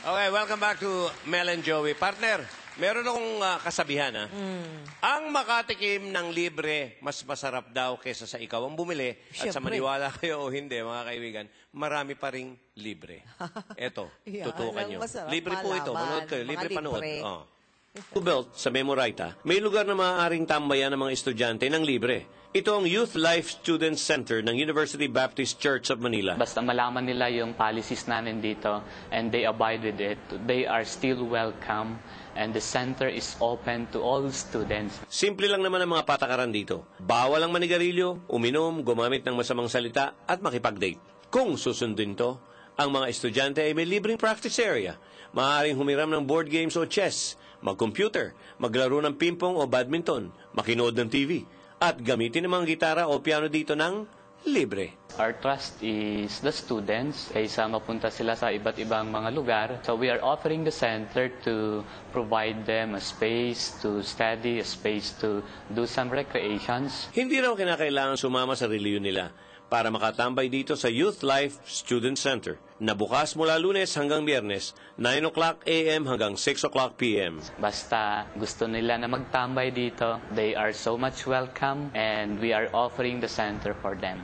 Okay, welcome back to Mel and Joey. Partner, meron akong kasabihan, ha? Ang makatikim ng libre, mas masarap daw kaysa sa ikaw ang bumili. At sa Siyempre. maniwala kayo o hindi, mga kaibigan, marami pa ring libre. Eto, Yan, tutukan ang nyo. masarap Libre po ito. malaman. Manood kayo. Mga Libre panood. libre. Oh. Belt sa Memoraita, may lugar na maaaring tambayan ng mga estudyante ng libre. Ito ang Youth Life Student Center ng University Baptist Church of Manila. Basta malaman nila yung policies namin dito and they abide with it, they are still welcome and the center is open to all students. Simple lang naman ang mga patakaran dito. Bawal ang manigarilyo, uminom, gumamit ng masamang salita at makipag-date. Kung susundin to, ang mga estudyante ay may libreng practice area. Maaaring humiram ng board games o chess, mag-computer, maglaro ng pingpong o badminton, makinood ng TV, at gamitin ng mga gitara o piano dito ng libre. Our trust is the students kaysa mapunta sila sa iba't ibang mga lugar. So we are offering the center to provide them a space to study, a space to do some recreations. Hindi raw kinakailangan sumama sa reliyon nila para makatambay dito sa Youth Life Student Center na bukas mula Lunes hanggang Biyernes, 9 o'clock a.m. hanggang 6 o'clock p.m. Basta gusto nila na magtambay dito, they are so much welcome and we are offering the center for them.